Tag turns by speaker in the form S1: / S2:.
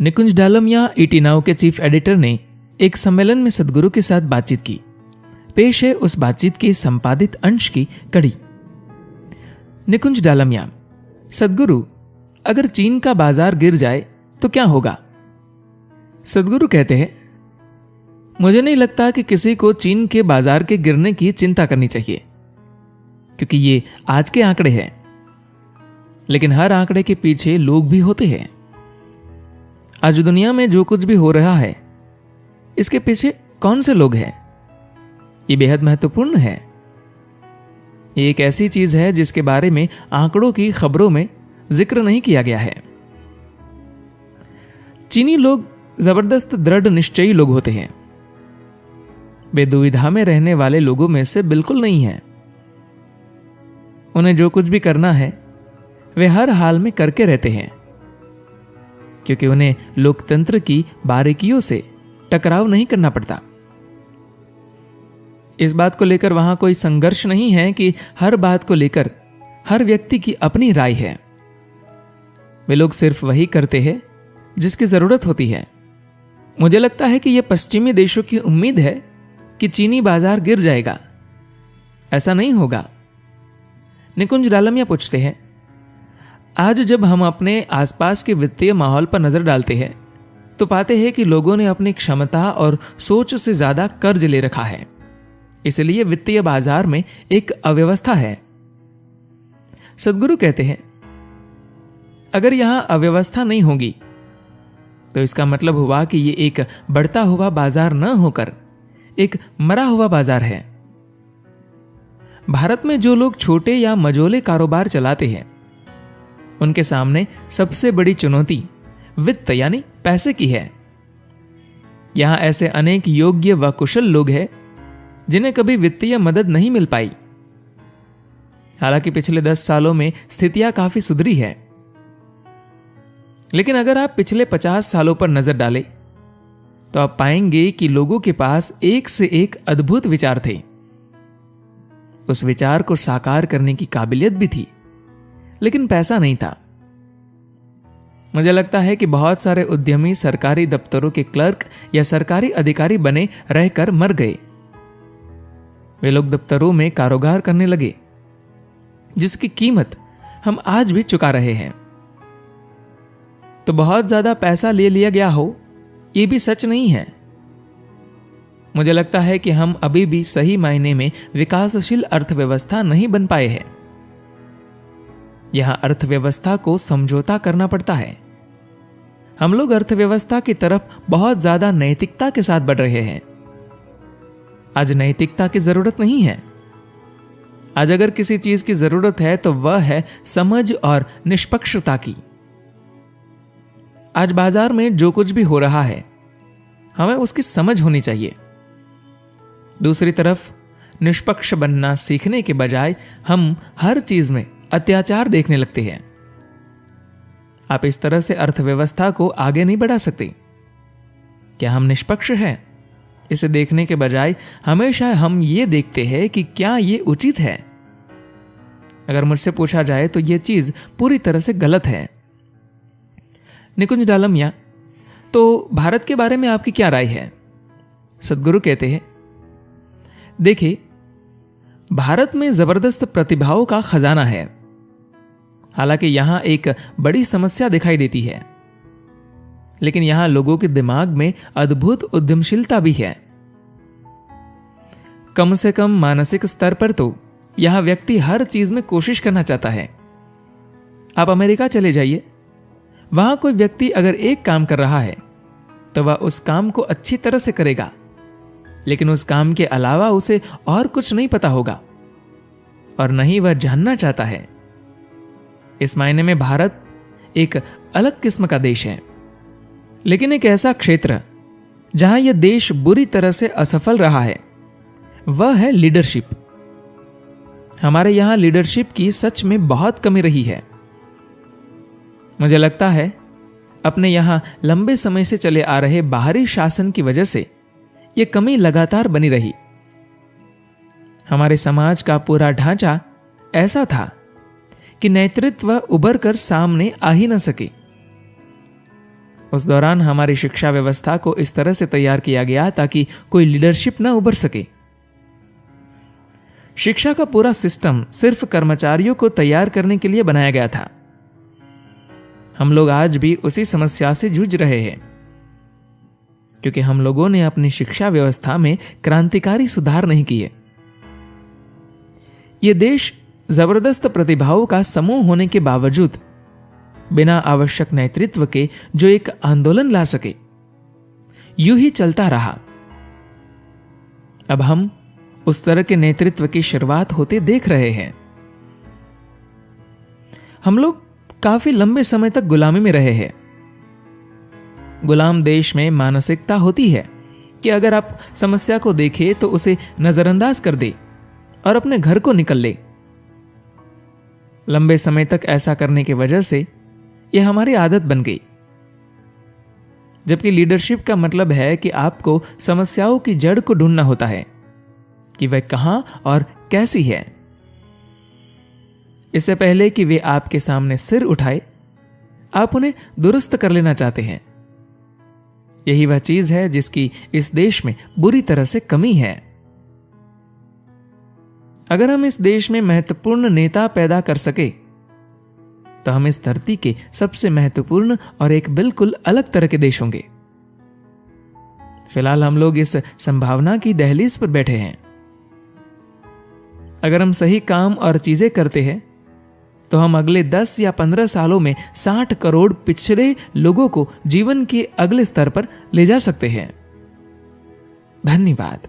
S1: निकुंज Dalmia ET now के chief editor ने एक सम्मेलन में सदगुरु के साथ बातचीत की। पेश है उस बातचीत के संपादित अंश की कड़ी। निकुंज डालमिया: सदगुरु, अगर चीन का बाजार गिर जाए तो क्या होगा? सदगुरु कहते हैं, मुझे नहीं लगता कि किसी को चीन के बाजार के गिरने की चिंता करनी चाहिए, क्योंकि ये आज के आंकड़े हैं, लेकिन हर आंकड़े के पीछे लोग भी होते हैं। आज दुनिया में जो कुछ भी हो रहा है, इसके पीछे कौन से लोग हैं, ये बेहद महत्वपूर्ण है। ये एक ऐसी चीज है जिसके बारे में आंकड़ों की खबरों में जिक्र नहीं किया गया है। चीनी लोग जबरदस्त दृढ़ निश्चयी लोग होते हैं। वे दुविधा में रहने वाले लोगों में से बिल्कुल नहीं हैं। उन्हें जो कुछ भी करना है वे हर हाल में करके रहते हैं, क्योंकि उन्हें लोकतंत्र की बारीकियों से टकराव नहीं करना पड़ता। इस बात को लेकर वहां कोई संघर्ष नहीं है कि हर बात को लेकर हर व्यक्ति की अपनी राय है। वे लोग सिर्फ वही करते हैं जिसकी जरूरत होती है। मुझे लगता है कि यह पश्चिमी देशों की उम्मीद है कि चीनी बाजार गिर जाएगा। ऐसा नहीं होगा। निकुंज डालमिया पूछते हैं, आज जब हम अपने आसपास के वित्तीय माहौल पर नजर डालते हैं तो पाते हैं कि लोगों ने अपनी क्षमता और सोच से ज्यादा कर्ज ले रखा है। इसलिए वित्तीय बाजार में एक अव्यवस्था है। सदगुरु कहते हैं, अगर यहां अव्यवस्था नहीं होगी तो इसका मतलब हुआ कि यह एक बढ़ता हुआ बाजार न होकर एक मरा हुआ बाजार है। भारत में जो लोग छोटे या मझोले कारोबार चलाते हैं, उनके सामने सबसे बड़ी चुनौती वित्त यानी पैसे की है। यहां ऐसे अनेक योग्य व कुशल लोग हैं जिन्हें कभी वित्तीय मदद नहीं मिल पाई। हालांकि पिछले 10 सालों में स्थितियां काफी सुधरी है, लेकिन अगर आप पिछले 50 सालों पर नजर डालें तो आप पाएंगे कि लोगों के पास एक से एक अद्भुत विचार थे। उस विचार को साकार करने की काबिलियत भी थी, लेकिन पैसा नहीं था। मुझे लगता है कि बहुत सारे उद्यमी सरकारी दफ्तरों के क्लर्क या सरकारी अधिकारी बने रहकर मर गए। वे लोग दफ्तरों में कारोबार करने लगे, जिसकी कीमत हम आज भी चुका रहे हैं। तो बहुत ज्यादा पैसा ले लिया गया हो, यह भी सच नहीं है। मुझे लगता है कि हम अभी भी सही मायने में विकासशील अर्थव्यवस्था नहीं बन पाए हैं। यहां अर्थव्यवस्था को समझौता करना पड़ता है। हम लोग अर्थव्यवस्था की तरफ बहुत ज्यादा नैतिकता के साथ बढ़ रहे हैं। आज नैतिकता की जरूरत नहीं है। आज अगर किसी चीज की जरूरत है तो वह है समझ और निष्पक्षता की। आज बाजार में जो कुछ भी हो रहा है, हमें उसकी समझ होनी चाहिए। दूसरी तरफ निष्पक्ष बनना सीखने के बजाय हम हर चीज में अत्याचार देखने लगते हैं। आप इस तरह से अर्थव्यवस्था को आगे नहीं बढ़ा सकते। क्या हम निष्पक्ष हैं? इसे देखने के बजाय हमेशा हम ये देखते हैं कि क्या ये उचित है। अगर मुझसे पूछा जाए तो यह चीज पूरी तरह से गलत है। निकुंज डालमिया: तो भारत के बारे में आपकी क्या राय है? सदगुरु कहते हैं, देखिए, भारत में जबरदस्त प्रतिभाओं का खजाना है। हालांकि यहां एक बड़ी समस्या दिखाई देती है, लेकिन यहां लोगों के दिमाग में अद्भुत उद्यमशीलता भी है। कम से कम मानसिक स्तर पर तो यहां व्यक्ति हर चीज में कोशिश करना चाहता है। आप अमेरिका चले जाइए, वहां कोई व्यक्ति अगर एक काम कर रहा है तो वह उस काम को अच्छी तरह से करेगा, लेकिन उस काम के अलावा उसे और कुछ नहीं पता होगा और नहीं वह जानना चाहता है। इस मायने में भारत एक अलग किस्म का देश है, लेकिन एक ऐसा क्षेत्र जहां यह देश बुरी तरह से असफल रहा है वह है लीडरशिप। हमारे यहां लीडरशिप की सच में बहुत कमी रही है। मुझे लगता है अपने यहां लंबे समय से चले आ रहे बाहरी शासन की वजह से यह कमी लगातार बनी रही। हमारे समाज का पूरा ढांचा ऐसा था कि नेतृत्व उभर कर सामने आ ही न सके। उस दौरान हमारी शिक्षा व्यवस्था को इस तरह से तैयार किया गया ताकि कोई लीडरशिप न उभर सके। शिक्षा का पूरा सिस्टम सिर्फ कर्मचारियों को तैयार करने के लिए बनाया गया था। हम लोग आज भी उसी समस्या से जूझ रहे हैं, क्योंकि हम लोगों ने अपनी शिक्षा व्यवस्था में क्रांतिकारी सुधार नहीं किए। यह देश जबरदस्त प्रतिभाओं का समूह होने के बावजूद बिना आवश्यक नेतृत्व के जो एक आंदोलन ला सके, यूं ही चलता रहा। अब हम उस तरह के नेतृत्व की शुरुआत होते देख रहे हैं। हम लोग काफी लंबे समय तक गुलामी में रहे हैं। गुलाम देश में मानसिकता होती है कि अगर आप समस्या को देखें तो उसे नजरअंदाज कर दे और अपने घर को निकल ले। लंबे समय तक ऐसा करने की वजह से यह हमारी आदत बन गई। जबकि लीडरशिप का मतलब है कि आपको समस्याओं की जड़ को ढूंढना होता है कि वह कहां और कैसी है। इससे पहले कि वे आपके सामने सिर उठाए, आप उन्हें दुरुस्त कर लेना चाहते हैं। यही वह चीज है जिसकी इस देश में बुरी तरह से कमी है। अगर हम इस देश में महत्वपूर्ण नेता पैदा कर सके तो हम इस धरती के सबसे महत्वपूर्ण और एक बिल्कुल अलग तरह के देश होंगे। फिलहाल हम लोग इस संभावना की दहलीज पर बैठे हैं। अगर हम सही काम और चीजें करते हैं तो हम अगले 10 या 15 सालों में 60 करोड़ पिछड़े लोगों को जीवन के अगले स्तर पर ले जा सकते हैं। धन्यवाद।